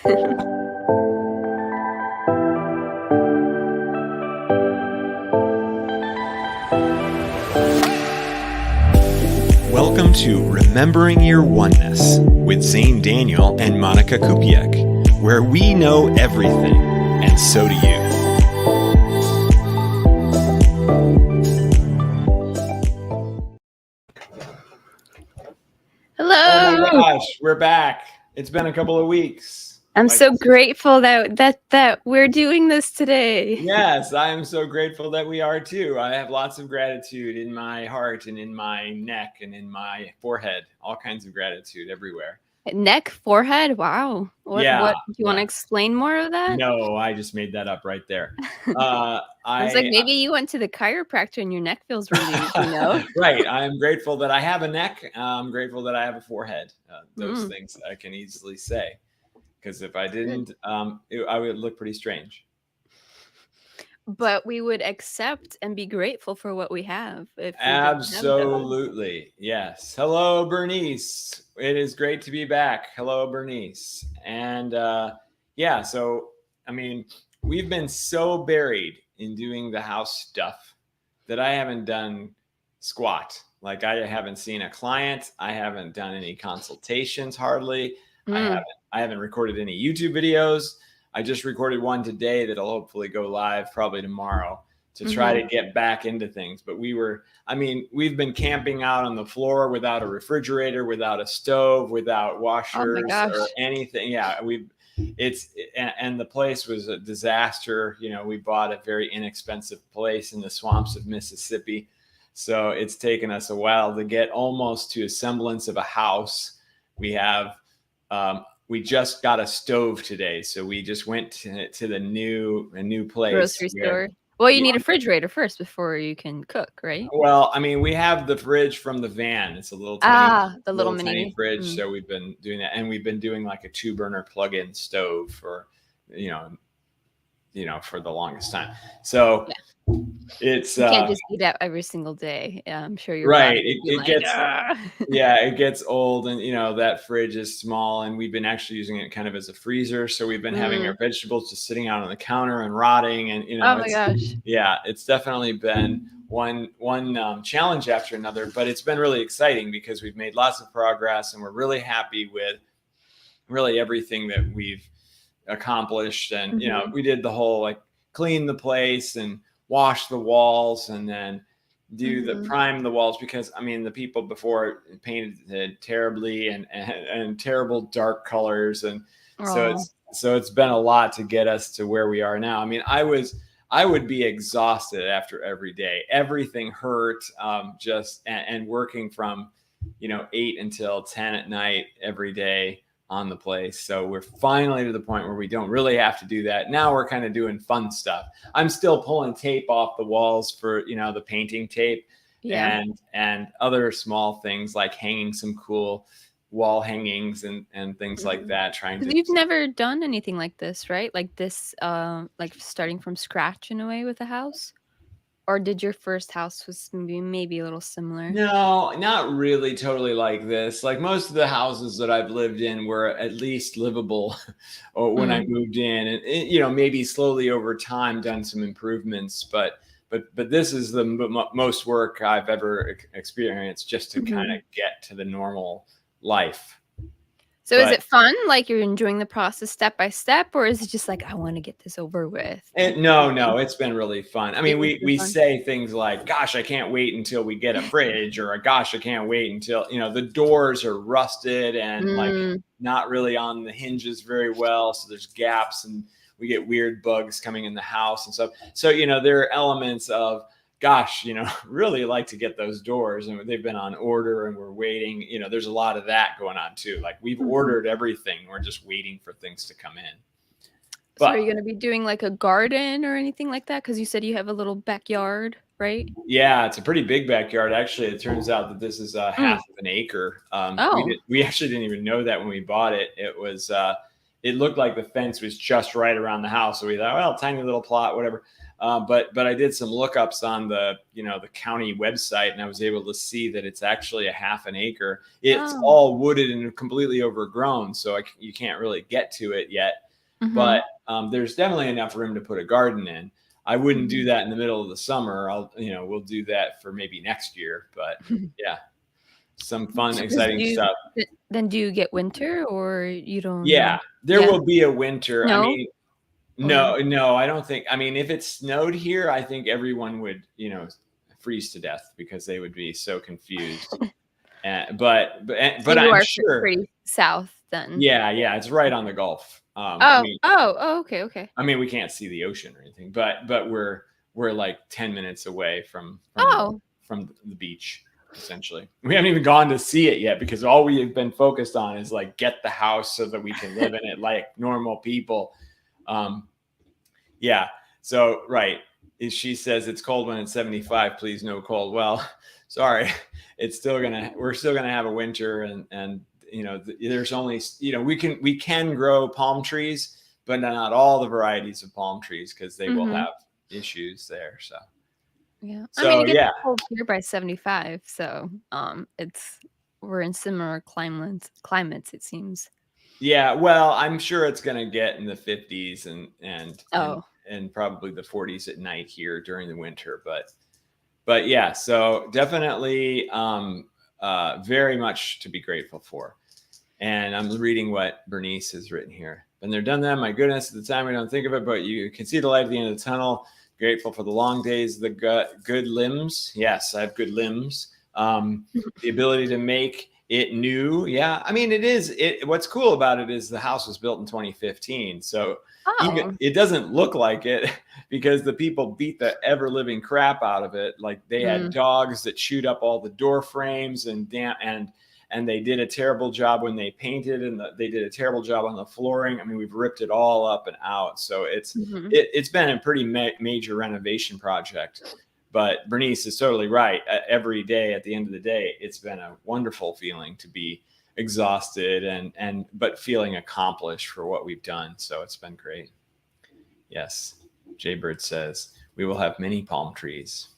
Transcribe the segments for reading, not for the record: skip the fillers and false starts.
Welcome to Remembering Your Oneness with Xane Daniel and Monika Kupiec, where we know everything, and so do you. Hello. Oh my gosh, we're back. It's been a couple of weeks. I'm so grateful that we're doing this today. Yes, I am so grateful that we are too. I have lots of gratitude in my heart and in my neck and in my forehead. All kinds of gratitude everywhere. Neck, forehead. Wow. What do you want to explain more of that? No, I just made that up right there. I was like, maybe you went to the chiropractor and your neck feels relieved, you know? Right. I'm grateful that I have a neck. I'm grateful that I have a forehead. Those things I can easily say. Because if I didn't, I would look pretty strange. But we would accept and be grateful for what we have. Absolutely. Yes. Hello, Bernice. It is great to be back. Hello, Bernice. And so, I mean, we've been so buried in doing the house stuff that I haven't done squat. Like I haven't seen a client. I haven't done any consultations hardly. I haven't recorded any YouTube videos. I just recorded one today that'll hopefully go live probably tomorrow to try to get back into things. But we've been camping out on the floor without a refrigerator, without a stove, without washers or anything. Yeah, and the place was a disaster. You know, we bought a very inexpensive place in the swamps of Mississippi. So it's taken us a while to get almost to a semblance of a house. We just got a stove today, so we just went to the new place. Grocery store. Well, you need a refrigerator first before you can cook, right? Well, I mean, we have the fridge from the van. It's a little tiny, mini fridge. So we've been doing that, and we've been doing like a 2-burner plug-in stove for, for the longest time. So it's you can't just eat out every single day. Yeah, I'm sure you're right. It gets old, and that fridge is small, and we've been actually using it kind of as a freezer. So we've been having our vegetables just sitting out on the counter and rotting, and oh my gosh, it's definitely been one challenge after another, but it's been really exciting because we've made lots of progress, and we're really happy with really everything that we've accomplished. And we did the whole like clean the place and wash the walls and then do the prime the walls, because I mean the people before painted it terribly and terrible dark colors, and so it's been a lot to get us to where we are now. I mean, I would be exhausted after every day. Everything hurt, and working from 8 until 10 at night every day on the place. So we're finally to the point where we don't really have to do that. Now we're kind of doing fun stuff. I'm still pulling tape off the walls for, the painting tape and other small things like hanging some cool wall hangings and things like that. You've never done anything like this, right? Like this, like starting from scratch in a way with a house? Or did your first house was maybe a little similar? No, not really totally like this. Like most of the houses that I've lived in were at least livable when I moved in, and maybe slowly over time done some improvements. But this is the most work I've ever experienced just to kind of get to the normal life. So is it fun? Like you're enjoying the process step by step, or is it just like, I want to get this over with? No, it's been really fun. I mean, we say things like, gosh, I can't wait until we get a fridge, or gosh, I can't wait until, the doors are rusted and like not really on the hinges very well. So there's gaps and we get weird bugs coming in the house and stuff. So, there are elements of, gosh, really like to get those doors, and they've been on order and we're waiting. There's a lot of that going on too. Like we've ordered everything. We're just waiting for things to come in. So are you going to be doing like a garden or anything like that? Because you said you have a little backyard, right? Yeah, it's a pretty big backyard. Actually, it turns out that this is half of an acre. We actually didn't even know that when we bought it. It looked like the fence was just right around the house. So we thought, well, tiny little plot, whatever. But I did some lookups on the county website, and I was able to see that it's actually a half an acre. It's all wooded and completely overgrown, so you can't really get to it yet. But there's definitely enough room to put a garden in. I wouldn't do that in the middle of the summer. We'll do that for maybe next year. But yeah, some fun, exciting stuff. Then do you get winter, or you don't? Yeah, there will be a winter. Snow? I mean, no, I don't think. I mean, if it snowed here, I think everyone would, freeze to death because they would be so confused. But I'm sure pretty south then. Yeah, it's right on the Gulf. Okay. I mean, we can't see the ocean or anything, but we're like 10 minutes away from the beach. Essentially, we haven't even gone to see it yet because all we have been focused on is like get the house so that we can live in it like normal people. So right, she says it's cold when it's 75. Please, no cold. Well, sorry, we're still gonna have a winter, and there's only we can grow palm trees, but not all the varieties of palm trees because they will have issues there. So. Yeah. I mean, it gets cold here by 75. So we're in similar climates, it seems. Yeah. Well, I'm sure it's going to get in the 50s and probably the 40s at night here during the winter. But yeah, so definitely very much to be grateful for. And I'm reading what Bernice has written here. Been there, done that. My goodness, at the time we don't think of it, but you can see the light at the end of the tunnel. Grateful for the long days, the good limbs. Yes, I have good limbs. The ability to make it new. Yeah, I mean, it is. What's cool about it is the house was built in 2015. So even, it doesn't look like it because the people beat the ever living crap out of it. Like they had dogs that chewed up all the door frames and they did a terrible job when they painted, and they did a terrible job on the flooring. I mean, we've ripped it all up and out. So it's been a pretty major renovation project. But Bernice is totally right. Every day, at the end of the day, it's been a wonderful feeling to be exhausted but feeling accomplished for what we've done. So it's been great. Yes, Jaybird says we will have many palm trees.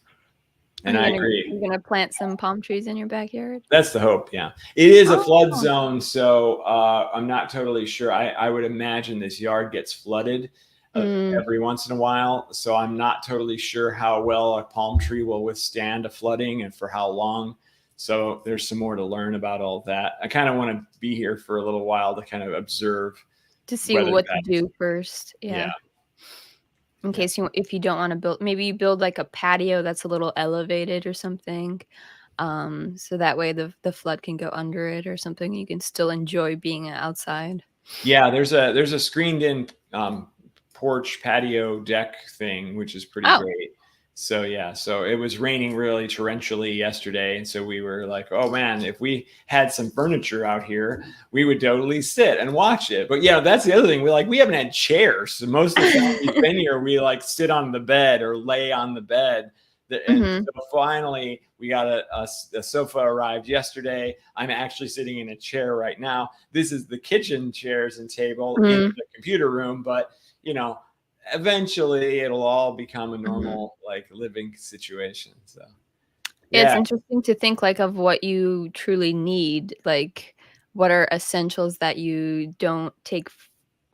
And I agree. You're going to plant some palm trees in your backyard? That's the hope, yeah. It is a flood zone, so I'm not totally sure. I would imagine this yard gets flooded every once in a while, so I'm not totally sure how well a palm tree will withstand a flooding and for how long. So there's some more to learn about all that. I kind of want to be here for a little while to kind of observe. To see what to do first, yeah. In case if you don't want to build, maybe you build like a patio that's a little elevated or something. So that way the flood can go under it or something. You can still enjoy being outside. Yeah, there's a screened in porch patio deck thing, which is pretty great. So yeah, so it was raining really torrentially yesterday, and so we were like, oh man, if we had some furniture out here, we would totally sit and watch it. But yeah, that's the other thing. We haven't had chairs. So most of the time we've been here, we like sit on the bed or lay on the bed. And so finally we got a sofa arrived yesterday. I'm actually sitting in a chair right now. This is the kitchen chairs and table in the computer room, but eventually it'll all become a normal like living situation. So it's interesting to think like of what you truly need, like what are essentials that you don't take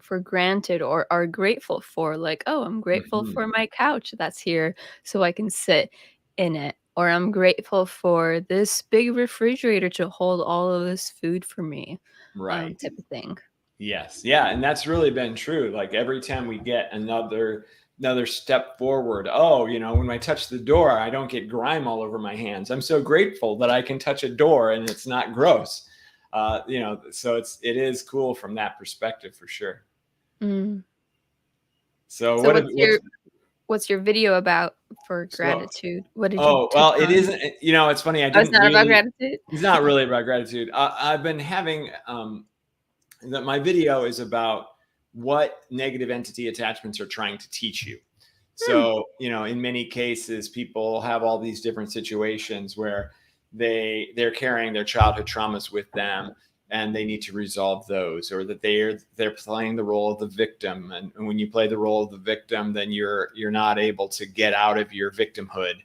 for granted or are grateful for. Like, oh, I'm grateful for my couch that's here so I can sit in it, or I'm grateful for this big refrigerator to hold all of this food for me, right? Type of thing. Yes. Yeah. And that's really been true. Like every time we get another step forward, when I touch the door, I don't get grime all over my hands. I'm so grateful that I can touch a door and it's not gross. So it is cool from that perspective for sure. So what's your video about for gratitude? What did you well, it isn't, it's funny. It's not about gratitude. It's not really about gratitude. I've been having, that my video is about what negative entity attachments are trying to teach you. So, in many cases, people have all these different situations where they're carrying their childhood traumas with them. and they need to resolve those, or that they're playing the role of the victim, and when you play the role of the victim, then you're not able to get out of your victimhood.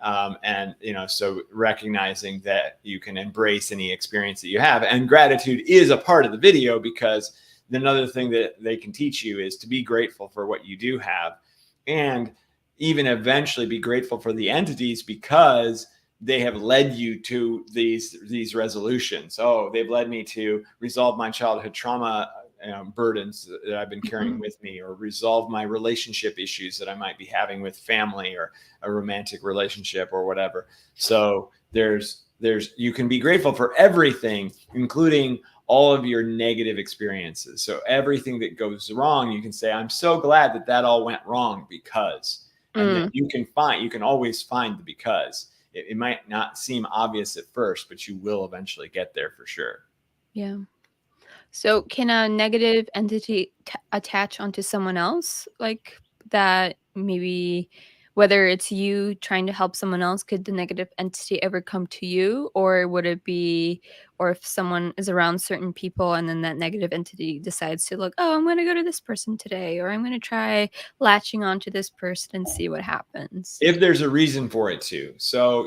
And so recognizing that you can embrace any experience that you have, and gratitude is a part of the video, because another thing that they can teach you is to be grateful for what you do have, and even eventually be grateful for the entities, because they have led you to these resolutions. Oh, they've led me to resolve my childhood trauma burdens that I've been carrying with me, or resolve my relationship issues that I might be having with family, or a romantic relationship, or whatever. So there's you can be grateful for everything, including all of your negative experiences. So everything that goes wrong, you can say, I'm so glad that all went wrong, because, and then you can always find the because. It might not seem obvious at first, but you will eventually get there for sure. Yeah. So can a negative entity attach onto someone else like that? Maybe whether it's you trying to help someone else, could the negative entity ever come to you? Or would it be, or if someone is around certain people and then that negative entity decides to look, oh, I'm going to go to this person today, or I'm going to try latching onto this person and see what happens? If there's a reason for it to. So,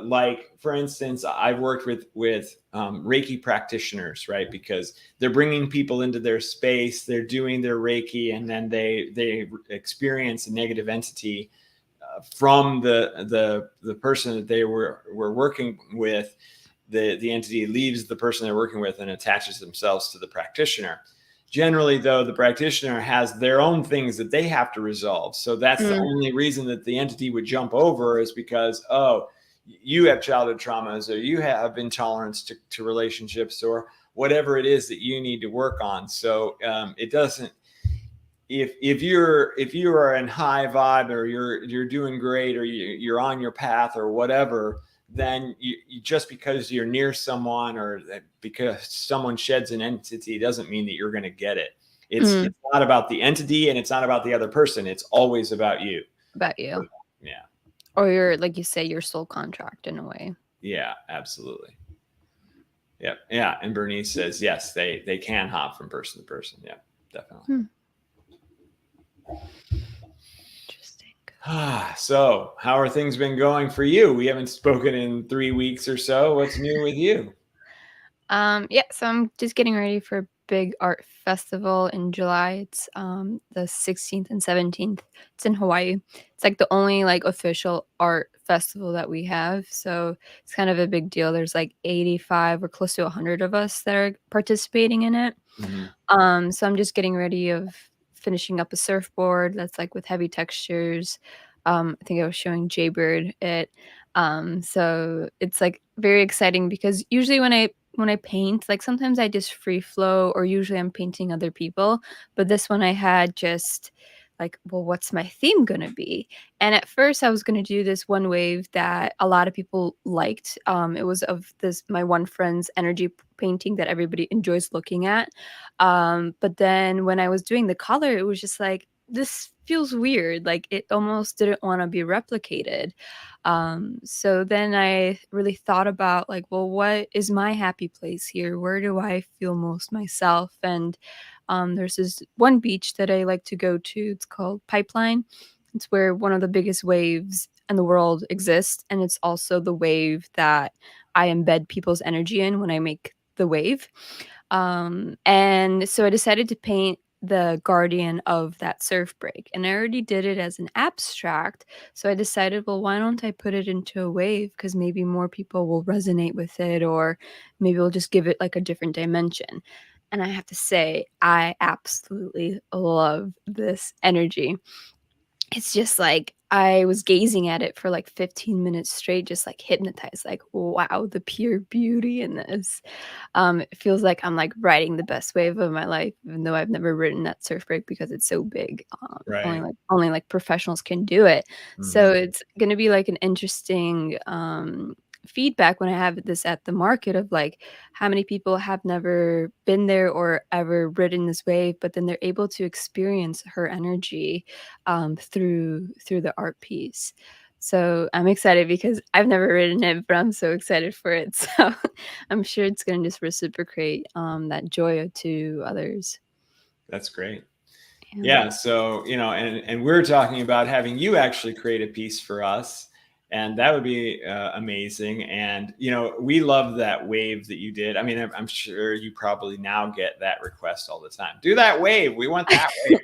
like for instance, I've worked with Reiki practitioners, right? Because they're bringing people into their space, they're doing their Reiki, and then they experience a negative entity from the person that they were working with. The entity leaves the person they're working with and attaches themselves to the practitioner. Generally, though, the practitioner has their own things that they have to resolve. So that's the only reason that the entity would jump over, is because, oh, you have childhood traumas, or you have intolerance to relationships, or whatever it is that you need to work on. So it doesn't. If you are in high vibe, or you're doing great, or you're on your path, or whatever, then you just because you're near someone, or because someone sheds an entity, doesn't mean that you're going to get it. It's not about the entity, and it's not about the other person. It's always about you. About you. Yeah. Or your, like you say, your soul contract in a way. Yeah, absolutely. Yeah. Yeah. And Bernice says, yes, they can hop from person to person. Yeah, definitely. Interesting. So how are things been going for you? We haven't spoken in 3 weeks or so. What's new with you? Yeah, so I'm just getting ready for a big art festival in July. It's the 16th and 17th. It's in Hawaii. It's like the only like official art festival that we have. So it's kind of a big deal. There's like 85 or close to 100 of us that are participating in it. So I'm just getting ready of finishing up a surfboard that's like with heavy textures. I think I was showing Jaybird it. So it's like very exciting because usually when I paint, like sometimes I just free flow, or usually I'm painting other people. But this one I had just like, well, what's my theme gonna be? And at first I was gonna do this one wave that a lot of people liked. It was of this my one friend's energy painting that everybody enjoys looking at. But then when I was doing the color, it was just like, this feels weird. Like it almost didn't want to be replicated. So then I really thought about like, well, what is my happy place here? Where do I feel most myself? And there's this one beach that I like to go to. It's called Pipeline. It's where one of the biggest waves in the world exists, and it's also the wave that I embed people's energy in when I make the wave. And so I decided to paint the guardian of that surf break, and I already did it as an abstract. So I decided, well, why don't I put it into a wave? Because maybe more people will resonate with it, or maybe we'll just give it like a different dimension. And I have to say, I absolutely love this energy. It's just like I was gazing at it for like 15 minutes straight, just like hypnotized, like, wow, the pure beauty in this. It feels like I'm like riding the best wave of my life, even though I've never ridden that surf break because it's so big. Right. Only like professionals can do it. So it's gonna be like an interesting feedback when I have this at the market of like how many people have never been there or ever ridden this wave, but then they're able to experience her energy through the art piece. So I'm excited because I've never ridden it, but I'm so excited for it. So I'm sure it's gonna just reciprocate that joy to others. That's great. Yeah. Yeah. So, and we're talking about having you actually create a piece for us. And that would be amazing. And, we love that wave that you did. I mean, I'm sure you probably now get that request all the time. Do that wave. We want that wave.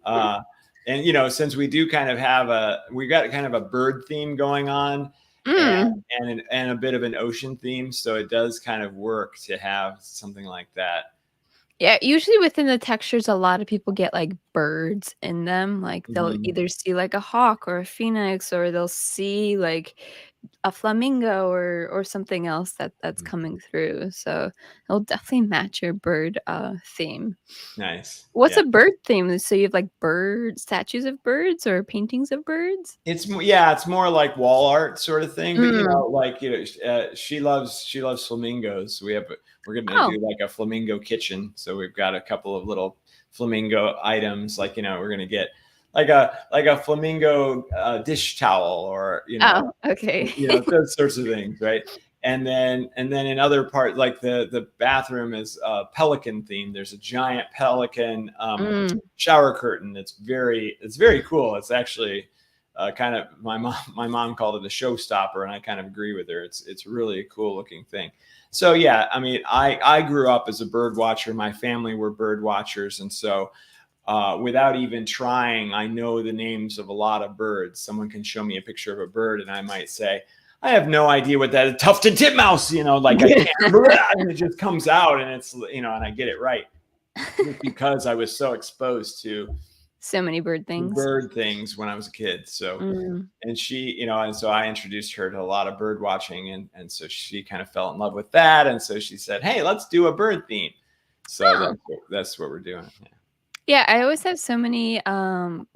Uh, and, since we do kind of we got kind of a bird theme going on Mm. and a bit of an ocean theme. So it does kind of work to have something like that. Yeah, usually within the textures, a lot of people get, like, birds in them, like, they'll Mhm. either see, like, a hawk or a phoenix, or they'll see, like, a flamingo or something else that's coming through, so it'll definitely match your bird, theme. Nice. What's Yeah. a bird theme? So you have, like, statues of birds or paintings of birds? It's more like wall art sort of thing, but Mm. like she loves flamingos. We're gonna Oh. do like a flamingo kitchen, so we've got a couple of little flamingo items. Like we're gonna get like a flamingo dish towel, or Oh, okay. those sorts of things, right? And then in other parts, like the bathroom is pelican themed. There's a giant pelican Mm. shower curtain. It's very cool. It's actually kind of my mom called it a showstopper, and I kind of agree with her. It's really a cool looking thing. So yeah, I mean, I grew up as a bird watcher. My family were bird watchers, and so without even trying, I know the names of a lot of birds. Someone can show me a picture of a bird, and I might say, I have no idea what that is. Tufted titmouse, like I can't, and it just comes out, and and I get it right, just because I was so exposed to So many bird the things. bird things when I was a kid. So, Mm. and and so I introduced her to a lot of bird watching, and so she kind of fell in love with that, and so she said, "Hey, let's do a bird theme." So Oh. that's what we're doing. Yeah. Yeah, I always have so many,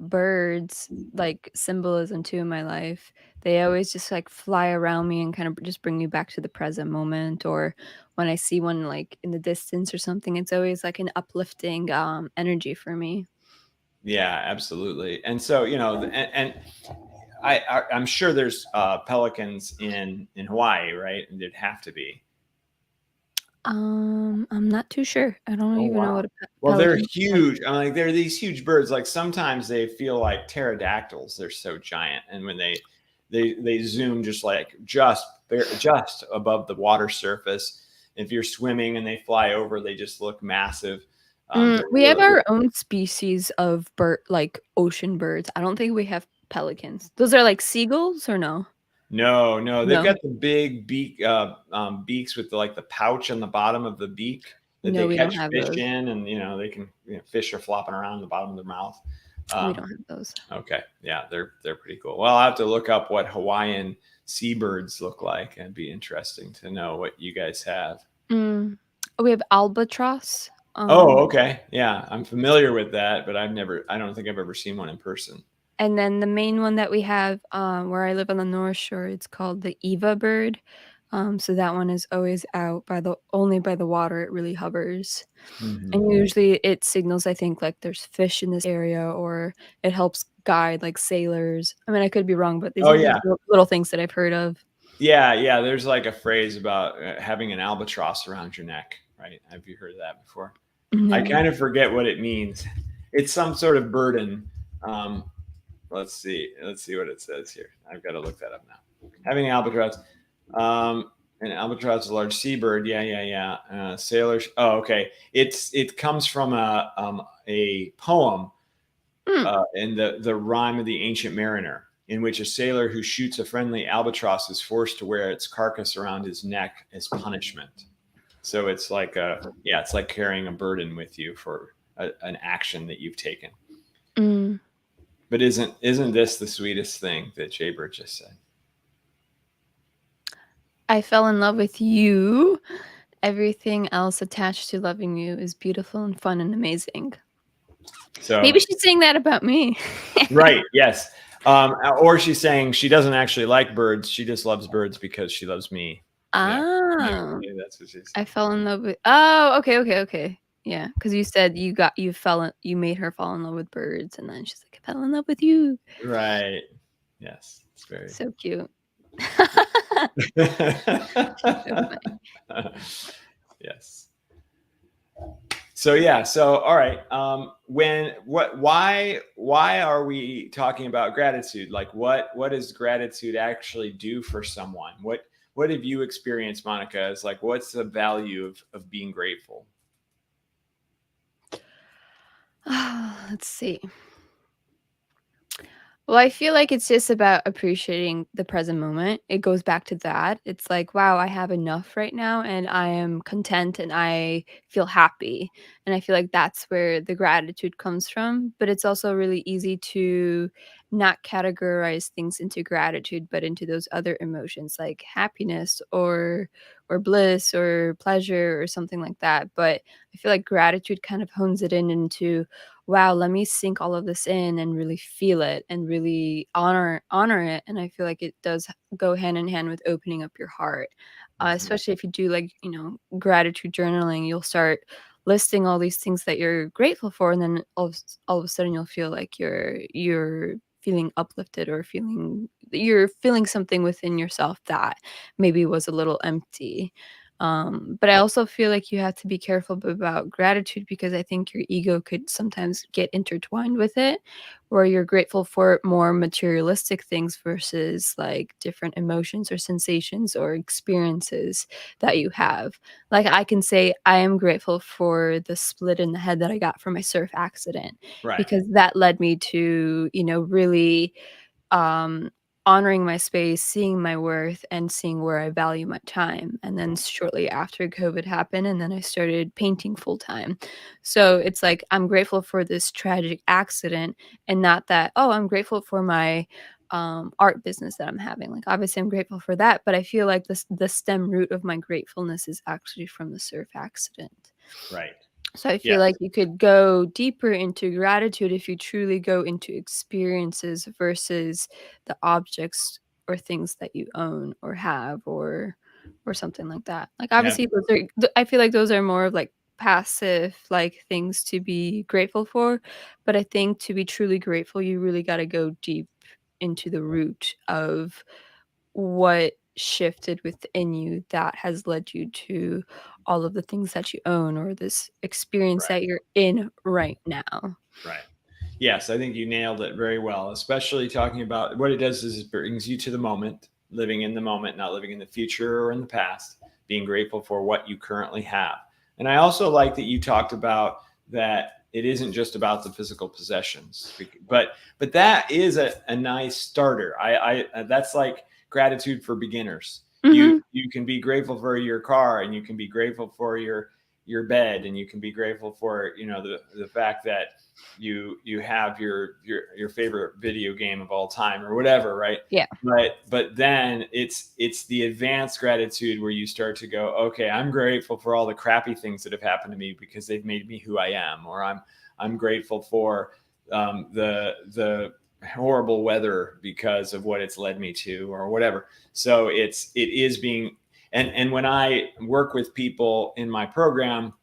birds, like, symbolism too in my life. They always just, like, fly around me and kind of just bring me back to the present moment, or when I see one, like, in the distance or something, it's always, like, an uplifting, energy for me. Yeah, absolutely. And so, and I'm sure there's pelicans in Hawaii, right? And there'd have to be. I'm not too sure. I don't Oh even know wow. what a Well, they're pelican looks like. huge. Like they're these huge birds. Like sometimes they feel like pterodactyls. They're so giant, and when they zoom just above the water surface. If you're swimming and they fly over, they just look massive. They're We have really, our own species of like, ocean birds. I don't think we have pelicans. Those are, like, seagulls or no? no, no, they've No. got the big beaks with the pouch on the bottom of the beak that No, they we don't catch have fish those. in, and they can, fish are flopping around the bottom of their mouth. We Um, don't have those. okay, yeah, they're pretty cool. Well, I'll have to look up what Hawaiian seabirds look like. It'd be interesting to know what you guys have. Mm. We have albatross, Oh, okay, yeah, I'm familiar with that, but I don't think I've ever seen one in person. and then the main one that we have, where I live on the North Shore, it's called the Eva bird. So that one is always out only by the water, it really hovers. Hmm. And usually it signals, I think, like, there's fish in this area, or it helps guide, like, sailors. I mean, I could be wrong, but these Oh are just yeah, little things that I've heard of. yeah, yeah. There's like a phrase about having an albatross around your neck, right? Have you heard of that before? I No. kind of forget what it means. It's some sort of burden. Um, let's see. Let's see what it says here. I've got to look that up now. Having albatross. An albatross is a large seabird. Yeah, yeah, yeah. Sailors. Oh, okay. It comes from a poem Mm. in the rhyme of the Ancient Mariner, in which a sailor who shoots a friendly albatross is forced to wear its carcass around his neck as punishment. So it's like carrying a burden with you for an action that you've taken. Mm. But isn't this the sweetest thing that Jaybird just said? I fell in love with you. Everything else attached to loving you is beautiful and fun and amazing. So Maybe she's saying that about me. right, yes. Or she's saying she doesn't actually like birds. She just loves birds because she loves me. Yeah, Oh, maybe that's what she's I saying. fell in love with okay, okay, okay. Yeah, because you said you made her fall in love with birds, and then she's like, "I fell in love with you." Right. Yes, it's very. So cute. Yes. So yeah. So all right. Why are we talking about gratitude? Like, what does gratitude actually do for someone? What have you experienced, Monica? As like, what's the value of being grateful? Let's see. Well, I feel like it's just about appreciating the present moment. It goes back to that. It's like, wow, I have enough right now and I am content and I feel happy. And I feel like that's where the gratitude comes from. But it's also really easy to not categorize things into gratitude, but into those other emotions like happiness or bliss or pleasure or something like that. But I feel like gratitude kind of hones it in into wow, let me sink all of this in and really feel it and really honor it. And I feel like it does go hand in hand with opening up your heart, Mhm. especially if you do like gratitude journaling. You'll start listing all these things that you're grateful for, and then all of a sudden you'll feel like you're feeling uplifted or you're feeling something within yourself that maybe was a little empty. But I also feel like you have to be careful about gratitude because I think your ego could sometimes get intertwined with it, where you're grateful for more materialistic things versus like different emotions or sensations or experiences that you have. Like I can say I am grateful for the split in the head that I got from my surf accident Right. because that led me to, really um, honoring my space, seeing my worth, and seeing where I value my time. And then shortly after COVID happened, and then I started painting full time. So it's like I'm grateful for this tragic accident, and not that, oh, I'm grateful for my art business that I'm having. Like obviously I'm grateful for that, but I feel like the stem root of my gratefulness is actually from the surf accident. Right. So I feel Yes. like you could go deeper into gratitude if you truly go into experiences versus the objects or things that you own or have or something like that. Like Yeah. obviously I feel like those are more of like passive like things to be grateful for, but I think to be truly grateful you really got to go deep into the root of what shifted within you that has led you to all of the things that you own or this experience Right. that you're in right now. Right. Yes, I think you nailed it very well, especially talking about what it does is it brings you to the moment, living in the moment, not living in the future or in the past, being grateful for what you currently have. And I also like that you talked about that it isn't just about the physical possessions, but that is a nice starter. I that's like gratitude for beginners. Mhm. You can be grateful for your car, and you can be grateful for your bed, and you can be grateful for the fact that you have your favorite video game of all time or whatever, right? Yeah. But then it's the advanced gratitude where you start to go, okay, I'm grateful for all the crappy things that have happened to me because they've made me who I am, or I'm grateful for the horrible weather because of what it's led me to, or whatever. So it is being, and when I work with people in my program,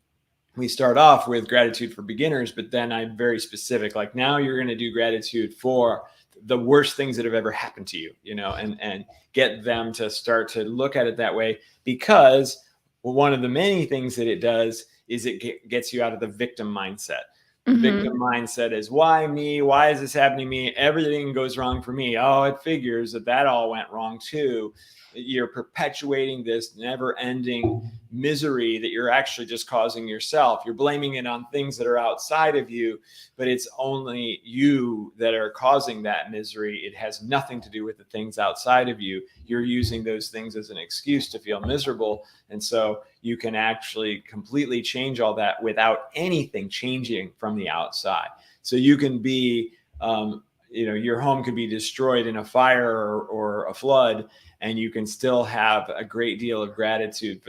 we start off with gratitude for beginners, but then I'm very specific. Like, now you're going to do gratitude for the worst things that have ever happened to you, and get them to start to look at it that way. Because one of the many things that it does is it gets you out of the victim mindset. The Mhm. victim mindset is, why me? Why is this happening to me? Everything goes wrong for me. Oh, it figures that all went wrong too. You're perpetuating this never ending misery that you're actually just causing yourself. You're blaming it on things that are outside of you, but it's only you that are causing that misery. It has nothing to do with the things outside of you. You're using those things as an excuse to feel miserable. And so you can actually completely change all that without anything changing from the outside. So you can be, your home could be destroyed in a fire or a flood, and you can still have a great deal of gratitude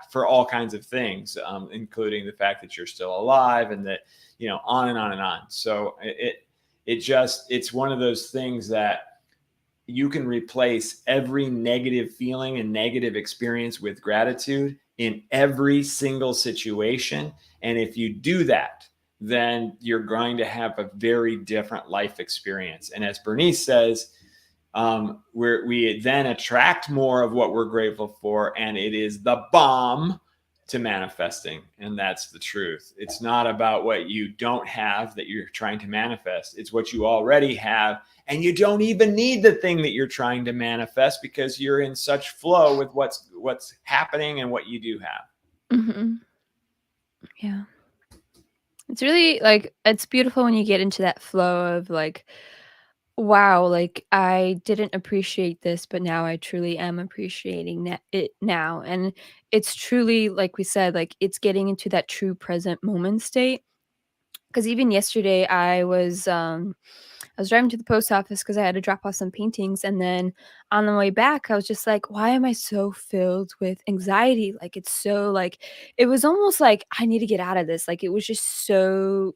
for all kinds of things, including the fact that you're still alive, and that, on and on and on. So it's one of those things that you can replace every negative feeling and negative experience with gratitude in every single situation. And if you do that, then you're going to have a very different life experience. And as Bernice says, we then attract more of what we're grateful for, and it is the bomb to manifesting. And that's the truth. It's not about what you don't have that you're trying to manifest, it's what you already have. And you don't even need the thing that you're trying to manifest because you're in such flow with what's happening and what you do have. Mm-hmm. Yeah. It's really like it's beautiful when you get into that flow of like, wow, like I didn't appreciate this, but now I truly am appreciating it now. And it's truly, like we said, like it's getting into that true present moment state. Because even yesterday, I was driving to the post office because I had to drop off some paintings, and then on the way back, I was just like, "Why am I so filled with anxiety?" Like, it's so like it was almost like, "I need to get out of this." Like, it was just so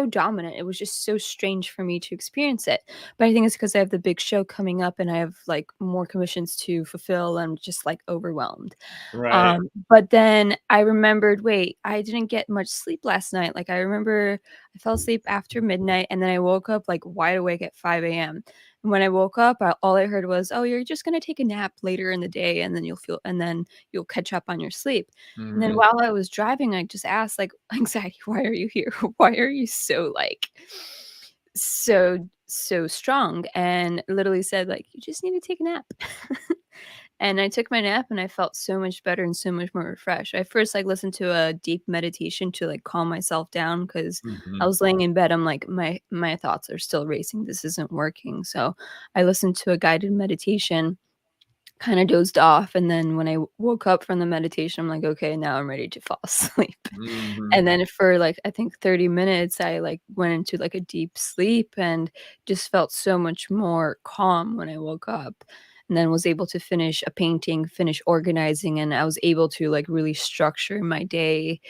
dominant. It was just so strange for me to experience it. But I think it's because I have the big show coming up, and I have, like, more commissions to fulfill. I'm just, like, overwhelmed. Right. But then I remembered, wait, I didn't get much sleep last night. Like, I remember I fell asleep after midnight, and then I woke up, like, wide awake at 5 AM. And when I woke up, all I heard was, "Oh, you're just gonna take a nap later in the day, and then you'll catch up on your sleep." And then Mm-hmm. while I was driving, I just asked, like, "Anxiety, why are you here? Why are you so, like, so strong?" And literally said, like, "You just need to take a nap." And I took my nap and I felt so much better and so much more refreshed. I first like listened to a deep meditation to like calm myself down because I Mm-hmm. was laying in bed. I'm like, my thoughts are still racing. This isn't working. So I listened to a guided meditation, kind of dozed off. And then when I woke up from the meditation, I'm like, okay, now I'm ready to fall asleep. Mm-hmm. And then for like I think 30 minutes, I like went into like a deep sleep and just felt so much more calm when I woke up. And then was able to finish a painting, finish organizing, and I was able to like really structure my day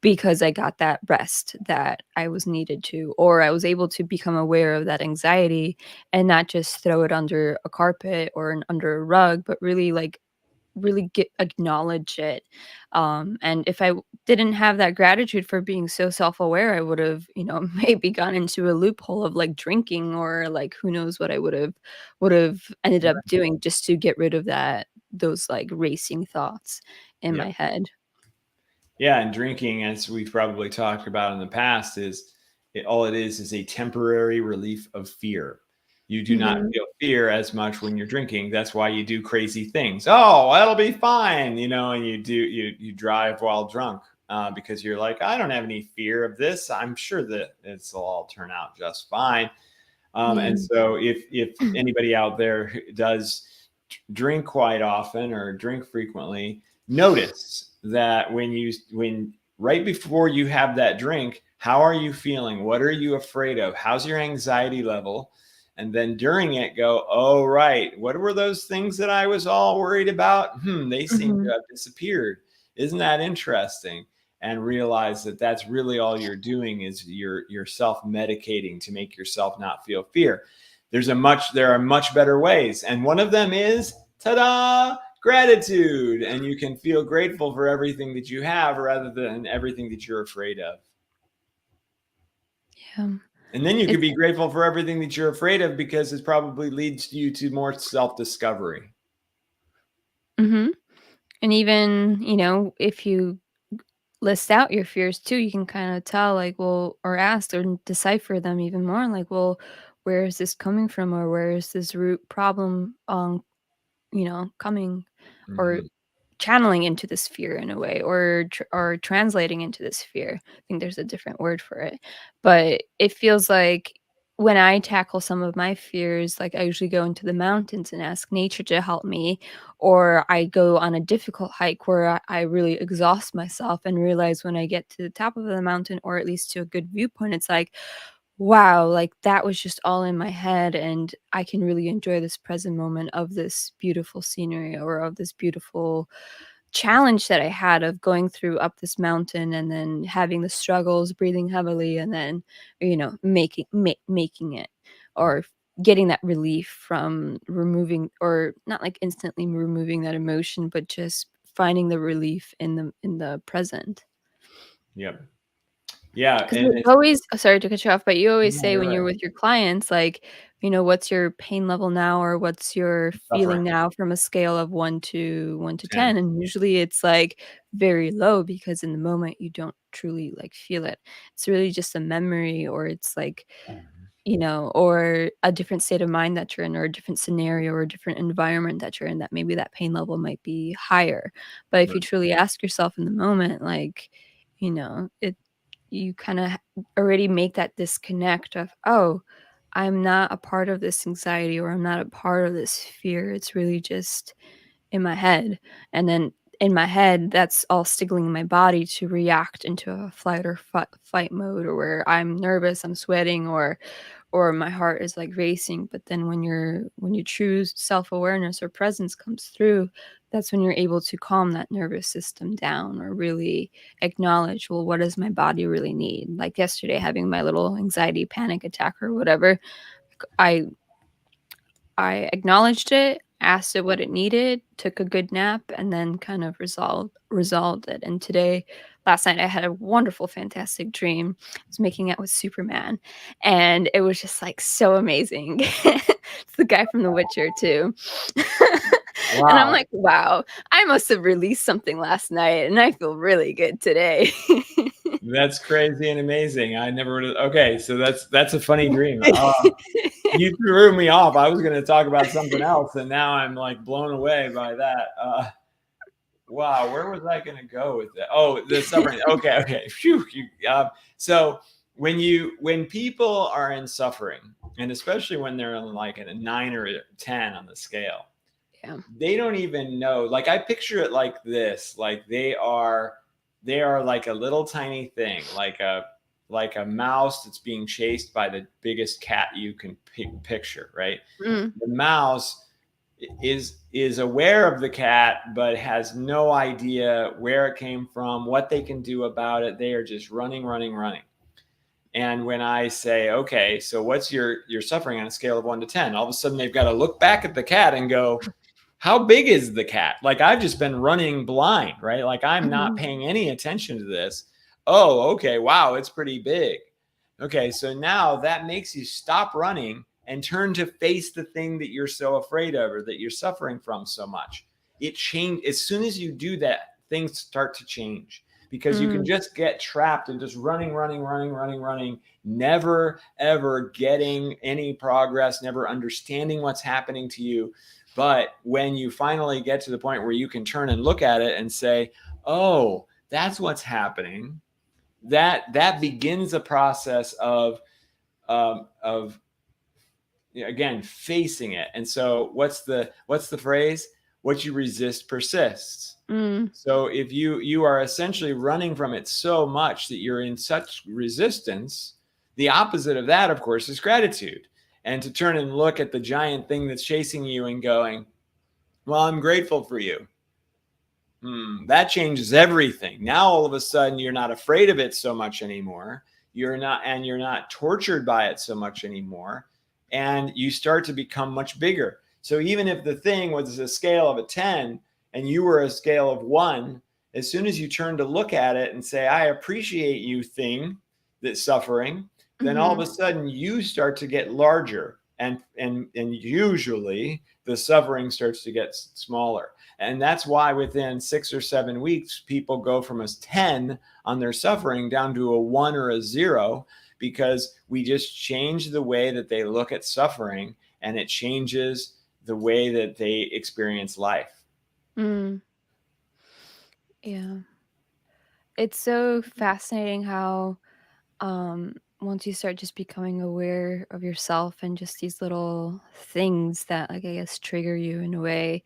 because I got that rest that I was needed to, or I was able to become aware of that anxiety and not just throw it under a carpet or under a rug, but really like really get acknowledge it. And if didn't have that gratitude for being so self-aware, I would have, maybe gone into a loophole of like drinking or like who knows what I would have ended up doing just to get rid of those like racing thoughts in Yeah. my head. Yeah, and drinking, as we've probably talked about in the past, all it is a temporary relief of fear. You do not Mhm. feel fear as much when you're drinking. That's why you do crazy things. Oh, that'll be fine, and you drive while drunk because you're like, I don't have any fear of this. I'm sure that it'll all turn out just fine. Yeah. And so, if anybody out there who does drink quite often or drink frequently, notice that when right before you have that drink, how are you feeling? What are you afraid of? How's your anxiety level? And then during it, go, oh, right, what were those things that I was all worried about? They seem to Mhm. have disappeared. Isn't that interesting? And realize that that's really all you're doing is you're self-medicating to make yourself not feel fear. There are much better ways, and one of them is, ta-da, gratitude. And you can feel grateful for everything that you have rather than everything that you're afraid of. Yeah. And then you could It's be grateful for everything that you're afraid of because it probably leads you to more self-discovery. mhm. And even, if you list out your fears too, you can kind of tell like, well, or ask or decipher them even more like, well, where is this coming from or where is this root problem coming or Mm-hmm. channeling into this fear in a way or or translating into this fear. I think there's a different word for it. But it feels like when I tackle some of my fears, like I usually go into the mountains and ask nature to help me, or I go on a difficult hike where I really exhaust myself and realize when I get to the top of the mountain or at least to a good viewpoint, it's like, wow, like that was just all in my head and I can really enjoy this present moment of this beautiful scenery or of this beautiful challenge that I had of going through up this mountain and then having the struggles, breathing heavily, and then, making it or getting that relief from removing or not like instantly removing that emotion, but just finding the relief in the present. Yep. Yeah, 'Cause and you it's always sorry to cut you off, but you always no, say you're when right. you're with your clients, like, what's your pain level now or what's your Suffering. feeling now from a scale of 1 to 10. 10, and usually it's, like, very low because in the moment you don't truly, like, feel it. It's really just a memory or it's like, or a different state of mind that you're in or a different scenario or a different environment that you're in that maybe that pain level might be higher. But if you Right. truly ask yourself in the moment, like, it you kinda already make that disconnect of, "Oh, I'm not a part of this anxiety or I'm not a part of this fear. It's really just in my head." And then in my head, that's all signaling my body to react into a flight or fight mode or where I'm nervous, I'm sweating, or my heart is like racing. But then when you choose self-awareness or presence comes through, that's when you're able to calm that nervous system down or really acknowledge, well, what does my body really need? Like yesterday having my little anxiety panic attack or whatever, i I acknowledged it, asked it what it needed, took a good nap, and then kind of resolved it. And last night, I had a wonderful, fantastic dream. I was making out with Superman, and it was just like so amazing. It's the guy from The Witcher too. And I'm Wow. like, wow, I must have released something last night, and I feel really good today. That's crazy and amazing. I never would have. Okay, so that's a funny dream. You threw me off. I was gonna talk about something else, and now I'm, like, blown away by that. Wow, where was I gonna go with that? Oh, the suffering. Okay, okay. Phew, so when people are in suffering, and especially when they're on, like, a 9 or a 10 on the scale, Yeah. they don't even know. Like, I picture it like this, like they are like a little tiny thing, like a mouse that's being chased by the biggest cat you can picture, right? Mm, The mouse is aware of the cat but has no idea where it came from, what they can do about it. They are just running, running, running. And when I say, okay, so what's your suffering on a scale of 1 to 10, all of a sudden they've got to look back at the cat and go, how big is the cat? Like, I've just been running blind, right? Like, I'm not mhm, paying any attention to this. Oh, okay. Wow, it's pretty big. Okay, so now that makes you stop running and turn to face the thing that you're so afraid of or that you're suffering from so much. It changed as soon as you do that, things start to change because you can mm, just get trapped in just running, running, running, running, running, never ever getting any progress, never understanding what's happening to you. But when you finally get to the point where you can turn and look at it and say, "Oh, that's what's happening," that begins a process of again facing it. And so, what's the phrase? What you resist persists. mm. So if you are essentially running from it so much that you're in such resistance, the opposite of that, of course, is gratitude. And to turn and look at the giant thing that's chasing you and going, well, I'm grateful for you. That changes everything. Now all of a sudden you're not afraid of it so much anymore. You're not tortured by it so much anymore. And you start to become much bigger. So even if the thing was a scale of a 10 and you were a scale of 1, as soon as you turn to look at it and say, I appreciate you, thing that's suffering, then all of Mhm. a sudden you start to get larger. And usually the suffering starts to get smaller. And that's why within 6 or 7 weeks, people go from a 10 on their suffering down to a 1 or a 0, because we just change the way that they look at suffering, and it changes the way that they experience life. Mm, yeah. It's so fascinating how, once you start just becoming aware of yourself and just these little things that, like, I guess, trigger you in a way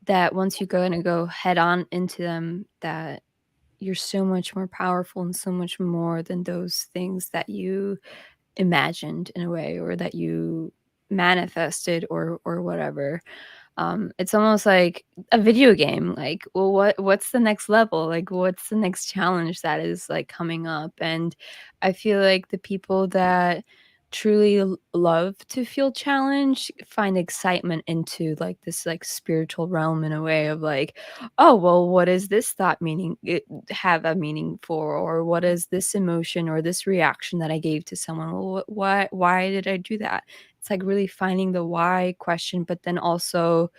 that once you go head on into them, that you're so much more powerful and so much more than those things that you imagined in a way or that you manifested or whatever. It's almost like a video game. Like, well, what's the next level? Like, what's the next challenge that is like coming up? And I feel like the people that truly love to feel challenged, find excitement into like this like spiritual realm in a way of like, oh well, what is this thought meaning it have a meaning for, or what is this emotion or this reaction that I gave to someone? Well, why did I do that? It's like really finding the why question, but then also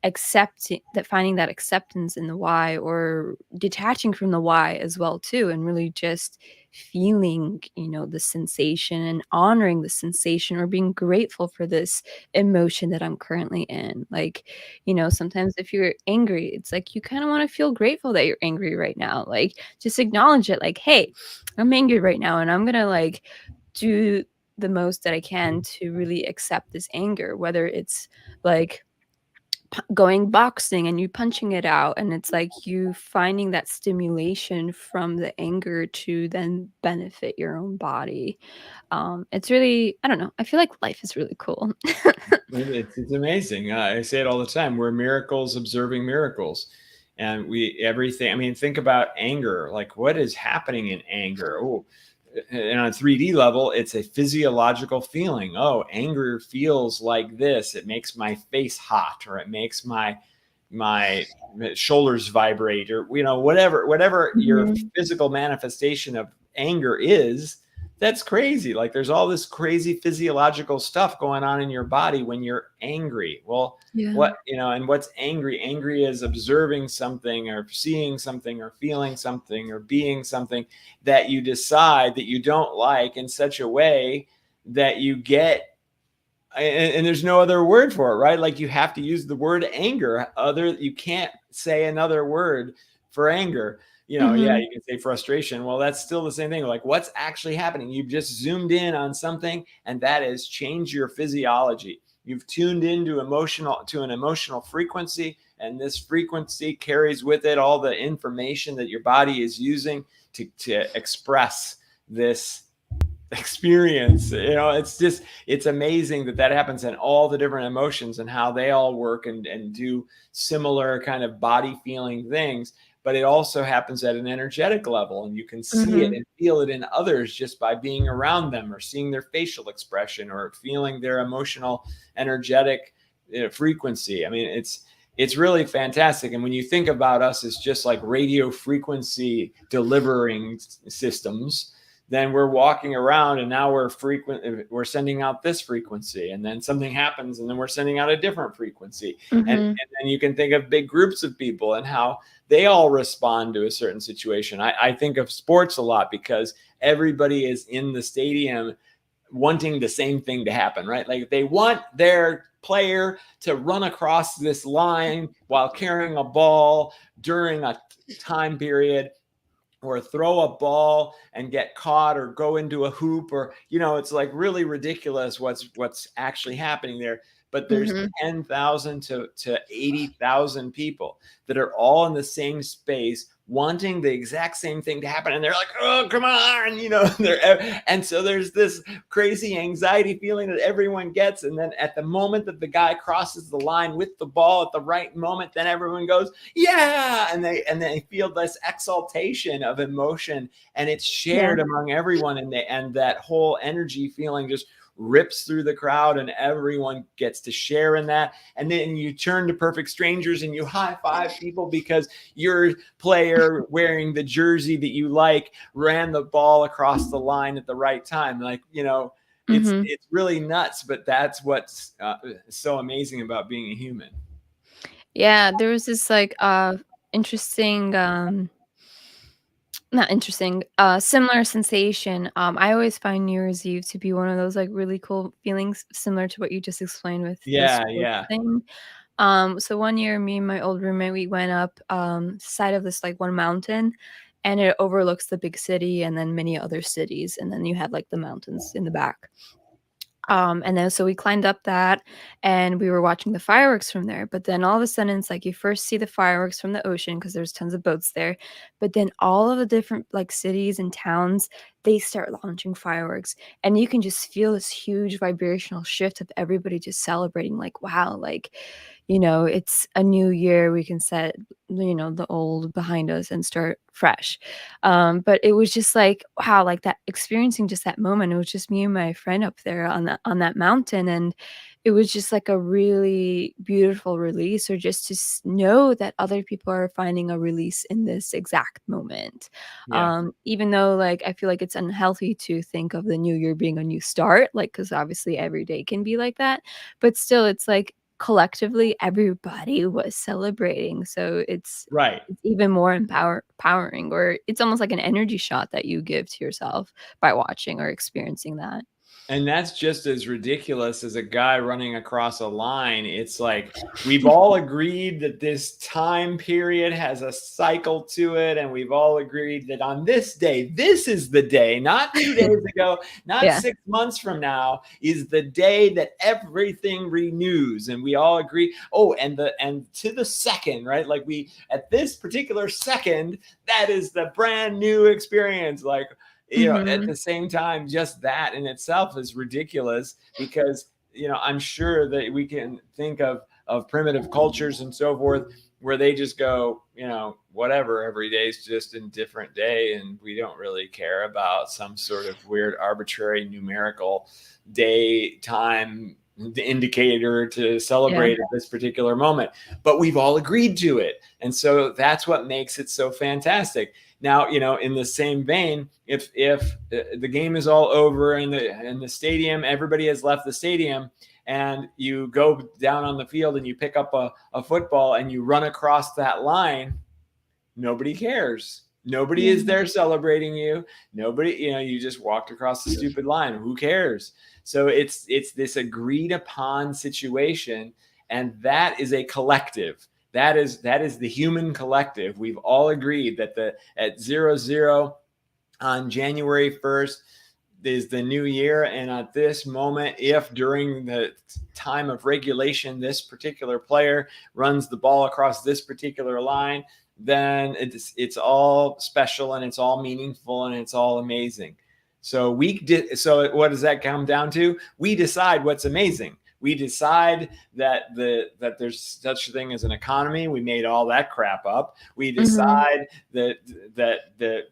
accepting that, finding that acceptance in the why, or detaching from the why as well too, and really just feeling, the sensation and honoring the sensation, or being grateful for this emotion that I'm currently in. Like, sometimes if you're angry, it's like you kind of want to feel grateful that you're angry right now. Like, just acknowledge it, like, hey, I'm angry right now, and I'm gonna like do the most that I can to really accept this anger, whether it's like going boxing and you punching it out, and it's like you finding that stimulation from the anger to then benefit your own body. It's really, I don't know, I feel like life is really cool. It's amazing. I say it all the time. We're miracles observing miracles. And we, everything, I mean, think about anger. Like, what is happening in anger? Oh, and on a 3D level, it's a physiological feeling. Oh, anger feels like this. It makes my face hot, or it makes my shoulders vibrate, or whatever your Mhm. physical manifestation of anger is. That's crazy. Like, there's all this crazy physiological stuff going on in your body when you're angry. Well, Yeah. and what's angry is observing something, or seeing something, or feeling something, or being something that you decide that you don't like in such a way that you get, and there's no other word for it, right? Like, you have to use the word anger. You can't say another word for anger. Yeah, Mhm. you can say frustration. Well, that's still the same thing. Like, what's actually happening? You've just zoomed in on something, and that has changed your physiology. You've tuned into an emotional frequency, and this frequency carries with it all the information that your body is using to express this experience. It's amazing that happens, in all the different emotions and how they all work and do similar kind of body feeling things. But it also happens at an energetic level, and you can see it Mhm. and feel it in others just by being around them, or seeing their facial expression, or feeling their emotional energetic frequency. I mean, it's really fantastic. And when you think about us as just like radio frequency delivering systems, then we're walking around, and now we're sending out this frequency, and then something happens, and then we're sending out a different frequency. Mhm. And then you can think of big groups of people and how they all respond to a certain situation. I think of sports a lot, because everybody is in the stadium wanting the same thing to happen, right? Like, they want their player to run across this line while carrying a ball during a time period, or throw a ball and get caught, or go into a hoop, or it's like really ridiculous what's actually happening there. But there's Mhm. 10,000 to 80,000 people that are all in the same space, wanting the exact same thing to happen, and they're like, oh, come on, and so there's this crazy anxiety feeling that everyone gets. And then at the moment that the guy crosses the line with the ball at the right moment, then everyone goes, yeah, and they feel this exaltation of emotion, and it's Yeah. shared among everyone, and that whole energy feeling just rips through the crowd, and everyone gets to share in that. And then you turn to perfect strangers and you high five people because your player wearing the jersey that you like ran the ball across the line at the right time. Like, Mhm. it's really nuts, but that's what's so amazing about being a human. Yeah, there was this like interesting not interesting, similar sensation. I always find New Year's Eve to be one of those like really cool feelings, similar to what you just explained with the Yeah, sports yeah. thing. So one year, me and my old roommate, we went up side of this like one mountain, and it overlooks the big city and then many other cities, and then you have like the mountains in the back. And then so we climbed up that, and we were watching the fireworks from there. But then all of a sudden, it's like you first see the fireworks from the ocean because there's tons of boats there. But then all of the different like cities and towns, they start launching fireworks, and you can just feel this huge vibrational shift of everybody just celebrating, like, wow, like, it's a new year, we can set, the old behind us and start fresh. But it was just like, wow, like that experiencing just that moment. It was just me and my friend up there on that mountain, and it was just like a really beautiful release, or just to know that other people are finding a release in this exact moment. Yeah. Even though, like, I feel like it's unhealthy to think of the new year being a new start, like, because obviously every day can be like that, but still, it's like collectively everybody was celebrating, so Right. it's even more empowering, or it's almost like an energy shot that you give to yourself by watching or experiencing that. And that's just as ridiculous as a guy running across a line. It's like we've all agreed that this time period has a cycle to it. And we've all agreed that on this day, this is the day, not 2 days ago, not Yeah. 6 months from now, is the day that everything renews. And we all agree. Oh, and to the second, right? Like we at this particular second, that is the brand new experience. Like, at Mhm. the same time, just that in itself is ridiculous because, I'm sure that we can think of primitive cultures and so forth where they just go, whatever, every day is just a different day. And we don't really care about some sort of weird, arbitrary numerical day time indicator to Yeah. celebrate at this particular moment. But we've all agreed to it. And so that's what makes it so fantastic. Now, in the same vein, if the game is all over and the stadium, everybody has left the stadium, and you go down on the field and you pick up a football and you run across that line, nobody cares. Nobody is Yeah. there celebrating you. Nobody, you just walked across the stupid line. Who cares? So it's this agreed upon situation, and that is a collective. That is the human collective. We've all agreed that the at 00 on January 1st is the new year. And at this moment, if during the time of regulation, this particular player runs the ball across this particular line, then it's all special and it's all meaningful and it's all amazing. So so what does that come down to? We decide what's amazing. We decide that there's such a thing as an economy. We made all that crap up. We Mhm. decide that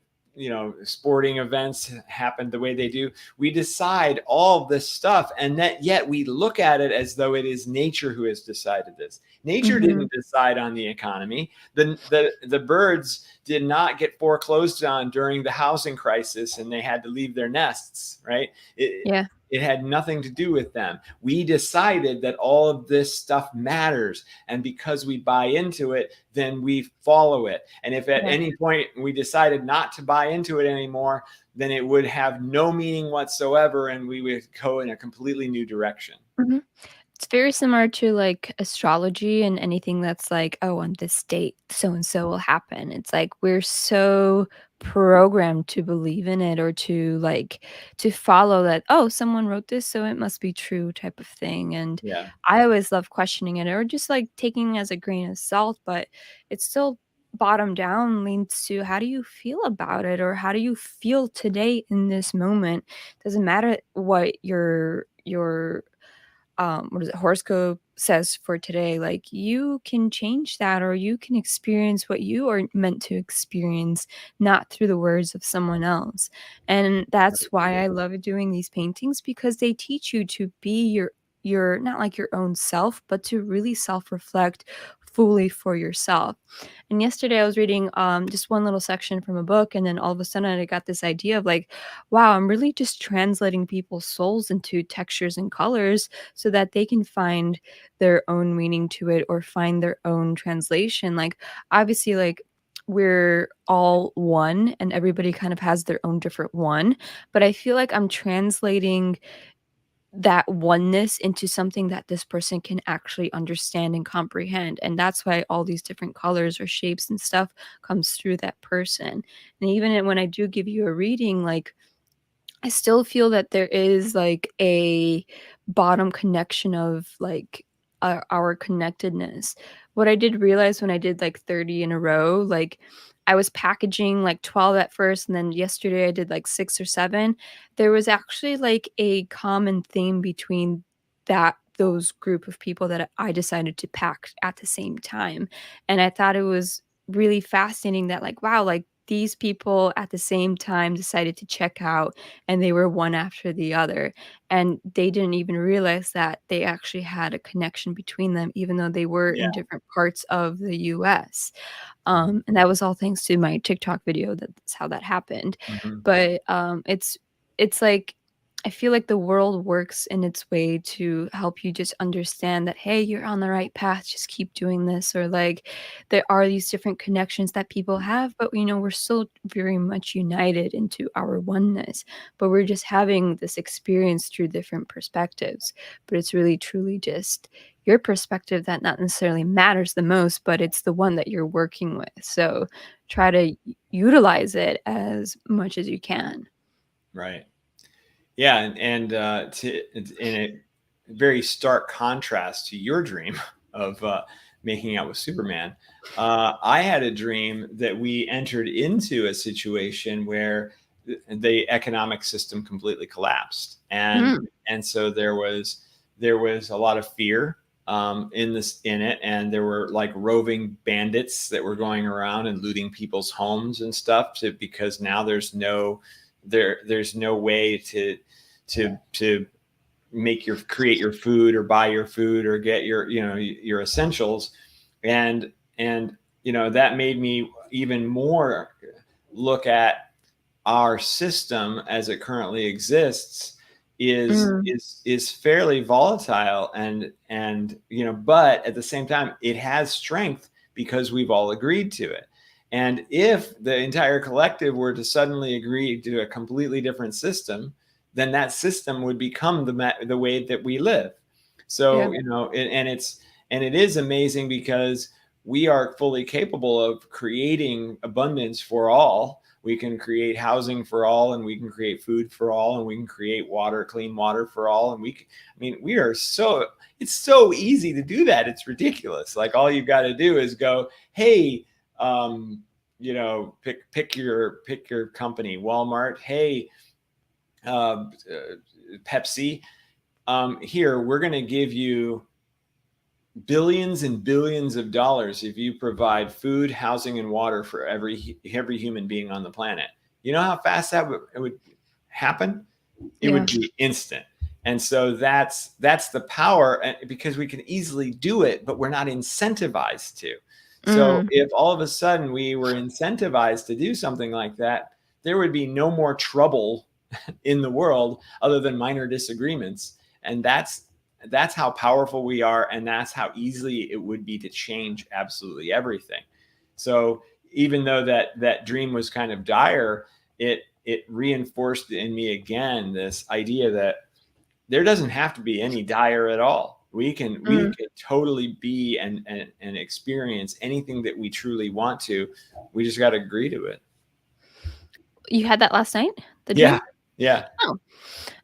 sporting events happen the way they do. We decide all of this stuff, and that yet we look at it as though it is nature who has decided this. Nature Mhm. didn't decide on the economy. The birds did not get foreclosed on during the housing crisis and they had to leave their nests, right? Yeah. It had nothing to do with them. We decided that all of this stuff matters. And because we buy into it, then we follow it. And if at Yeah. any point we decided not to buy into it anymore, then it would have no meaning whatsoever and we would go in a completely new direction. Mhm. It's very similar to, like, astrology and anything that's like, "Oh, on this date, so and so will happen." It's like we're so programmed to believe in it, or to, like, to follow that, "Oh, someone wrote this, so it must be true," type of thing, and Yeah. I always love questioning it, or just, like, taking it as a grain of salt, but it's still bottom down leans to how do you feel about it, or how do you feel today in this moment? Doesn't matter what your what is it, horoscope says for today. Like, you can change that, or you can experience what you are meant to experience, not through the words of someone else. And that's why I love doing these paintings, because they teach you to be your not like your own self, but to really self-reflect fully for yourself. And yesterday I was reading just one little section from a book, and then all of a sudden I got this idea of like, wow, I'm really just translating people's souls into textures and colors so that they can find their own meaning to it, or find their own translation. Like, obviously, like, we're all one and everybody kind of has their own different one, but I feel like I'm translating that oneness into something that this person can actually understand and comprehend, and that's why all these different colors or shapes and stuff comes through that person. And even when I do give you a reading, like, I still feel that there is, like, a bottom connection of, like, our connectedness. What I did realize when I did, like, 30 in a row, like, I was packaging like 12 at first, and then yesterday I did like 6 or 7. There was actually like a common theme between those group of people that I decided to pack at the same time. And I thought it was really fascinating that like, wow, like these people at the same time decided to check out, and they were one after the other. And they didn't even realize that they actually had a connection between them, even though they were Yeah. in different parts of the US. Mhm. And that was all thanks to my TikTok video. That's how that happened. Mhm. But, it's like I feel like the world works in its way to help you just understand that, "Hey, you're on the right path, just keep doing this," or, like, there are these different connections that people have, but, we're still very much united into our oneness, but we're just having this experience through different perspectives. But it's really truly just your perspective that not necessarily matters the most, but it's the one that you're working with. So try to utilize it as much as you can. Right. Yeah, in a very stark contrast to your dream of making out with Superman, I had a dream that we entered into a situation where the economic system completely collapsed, Mm, and so there was a lot of fear in it, and there were like roving bandits that were going around and looting people's homes and stuff because now there's no way to create your food or buy your food or get your essentials. And that made me even more look at our system as it currently exists mm, is fairly volatile, but at the same time it has strength because we've all agreed to it. And if the entire collective were to suddenly agree to a completely different system, then that system would become the way that we live. yeah. So and it is amazing because we are fully capable of creating abundance for all. We can create housing for all, and we can create food for all, and we can create clean water for all. And we are it's so easy to do that. It's ridiculous. Like all you've got to do is go, hey, pick your company, Walmart. Hey, uh, Pepsi. Here, we're going to give you billions and billions of dollars if you provide food, housing, and water for every human being on the planet. You know how fast it would happen? It would Yeah. be instant. And so that's the power, because we can easily do it, but we're not incentivized to. So Mm, if all of a sudden we were incentivized to do something like that, there would be no more trouble in the world other than minor disagreements. And that's how powerful we are, and that's how easily it would be to change absolutely everything. So even though that dream was kind of dire, it reinforced in me again this idea that there doesn't have to be any dire at all. We can mm. totally be and experience anything that we truly want to. We just got to agree to it. You had that last night? The dream? Yeah. Yeah. Oh.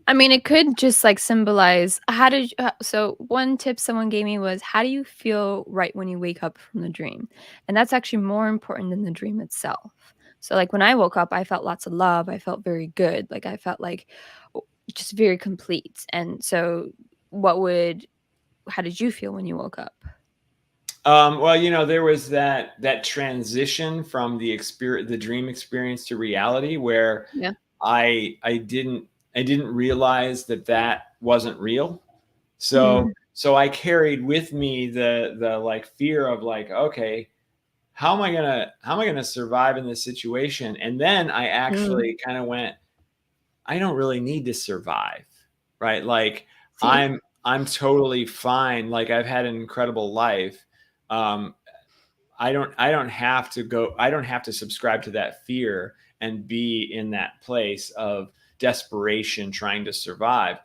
I mean, it could just, like, symbolize how did so one tip someone gave me was, "How do you feel right when you wake up from the dream?" And that's actually more important than the dream itself. So, like, when I woke up, I felt lots of love, I felt very good, like, I felt like, o just very complete. And so what would how did you feel when you woke up? Well, there was that transition from the dream experience to reality, where Yeah. I didn't realize that wasn't real. So Mm, so I carried with me the like fear of like, okay, how am I gonna survive in this situation? And then I mm. actually kind of went, I don't really need to survive, right? Like See? I'm totally fine. Like I've had an incredible life. Um, I don't have to subscribe to that fear and be in that place of desperation trying to survive.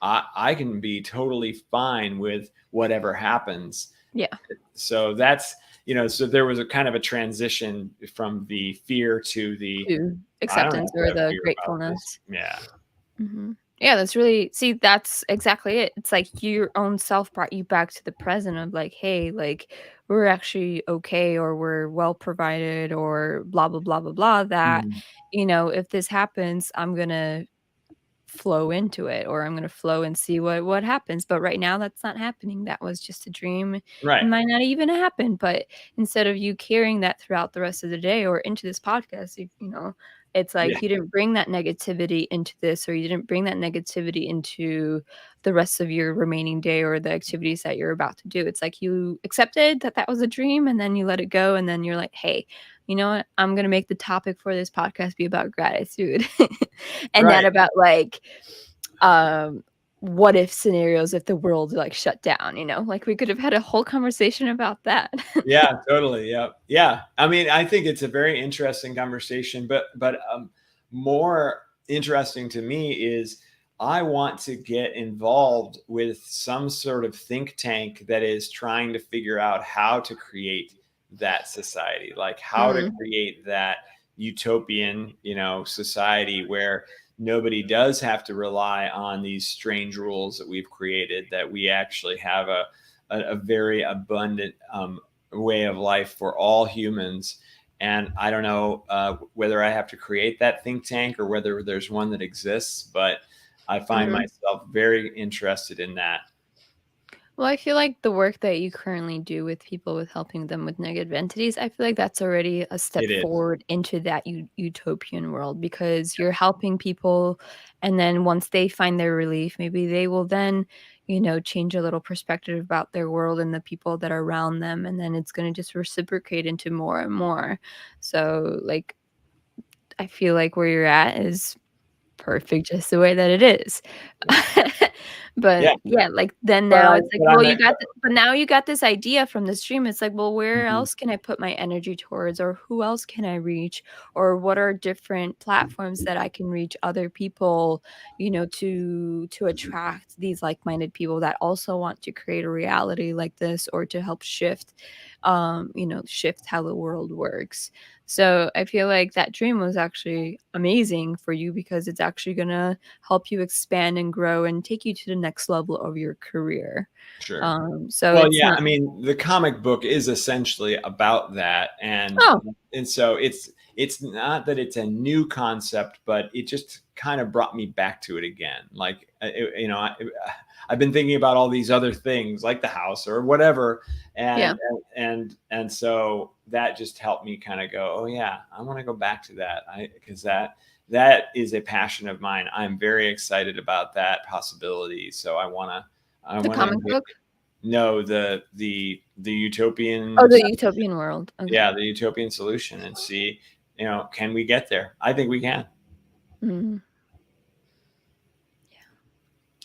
I can be totally fine with whatever happens. Yeah. So so there was a kind of a transition from the fear to the, To I don't acceptance have to or have the fear about this. gratefulness. Yeah. Mhm. Yeah, that's really see, that's exactly it. It's like your own self brought you back to the present of like, "Hey, like, we're actually okay, or we're well provided, or blah blah blah blah blah, that, Mm. if this happens, I'm gonna flow into it, or I'm gonna flow and see what happens. But right now that's not happening. That was just a dream. It Right. might not even happen, but instead of you carrying that throughout the rest of the day or into this podcast, it's Yeah. like you didn't bring that negativity into this, or you didn't bring that negativity into the rest of your remaining day or the activities that you're about to do. It's like you accepted that that was a dream, and then you let it go, and then you're like, "Hey, you know what? I'm gonna make the topic for this podcast be about gratitude." And not Right. about, like, um, what if scenarios if the world, like, shut down, Like, we could have had a whole conversation about that. Yeah, totally. Yeah. Yeah. I mean, I think it's a very interesting conversation, but more interesting to me is I want to get involved with some sort of think tank that is trying to figure out how to create that society, like how to Mm, create that utopian, society where nobody does have to rely on these strange rules that we've created, that we actually have a very abundant way of life for all humans. And I don't know whether I have to create that think tank or whether there's one that exists, but I find mm. myself very interested in that. Well, I feel like the work that you currently do with people, with helping them with negative entities, I feel like that's already a step It is. forward into that utopian world, because you're helping people. And then once they find their relief, maybe they will then, change a little perspective about their world and the people that are around them. And then it's going to just reciprocate into more and more. So, like, I feel like where you're at is perfect just the way that it is. Yeah. But, yeah, like, then But now I, it's like, but well, I'm, but now you got this idea from the stream. It's like, well, where Mhm. else can I put my energy towards, or who else can I reach, or what are different platforms that I can reach other people, to attract these like-minded people that also want to create a reality like this, or to help shift how the world works. So I feel like that dream was actually amazing for you, because it's actually gonna help you expand and grow and take you to the next level of your career. Sure. So Well, it's yeah, not. I mean, the comic book is essentially about that, and Oh, and so it's not that it's a new concept, but it just kind of brought me back to it again. Like, I've been thinking about all these other things, like the house or whatever, yeah. and so that just helped me kind of go, oh yeah, I want to go back to that, because that is a passion of mine. I'm very excited about that possibility, so I The want to comic book? know the Oh, utopian, the utopian world. Okay. yeah, the utopian solution, and see, can we get there? I think we can. Mm.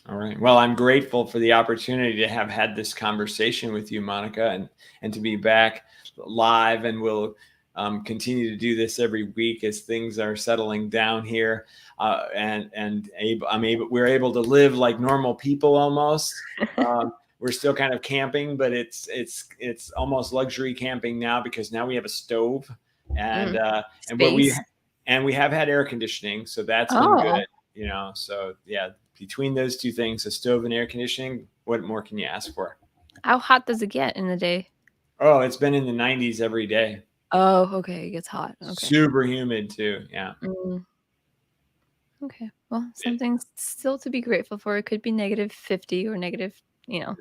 All right. Well, I'm grateful for the opportunity to have had this conversation with you, Monica, and to be back live. And we'll continue to do this every week as things are settling down here, we're able to live like normal people almost. We're still kind of camping, but it's almost luxury camping now, because now we have a stove, and Mm. and what we Space. and we have had air conditioning, so that's been Oh, good. So yeah, between those two things, a stove and air conditioning, what more can you ask for? how hot does it get in the day? Oh, it's been in the 90s every day. Oh, okay, it gets hot. Okay. Super humid too. Yeah. Mm. Okay. Well, something still to be grateful for. It could be -50 or negative,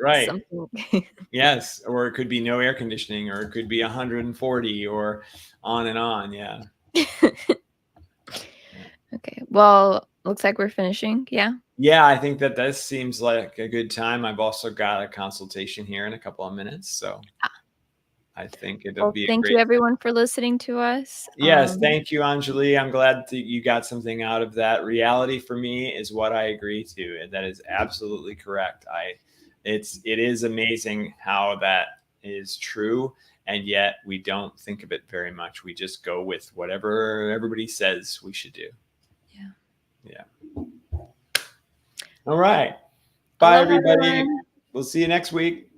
Right. something. Yes. Or it could be no air conditioning, or it could be 140, or on and on. Yeah. Yeah. Okay. Well, looks like we're finishing. Yeah. Yeah, I think that this seems like a good time. I've also got a consultation here in a couple of minutes, so I think it'll Well, be a thank you great. everyone for listening to us. Yes, thank you, Anjali. I'm glad that you got something out of that. Reality for me is what I agree to, and that is absolutely correct. It is amazing how that is true, and yet we don't think of it very much. We just go with whatever everybody says we should do. Yeah. Yeah. All right. Bye, Aloha, everybody. everyone. We'll see you next week.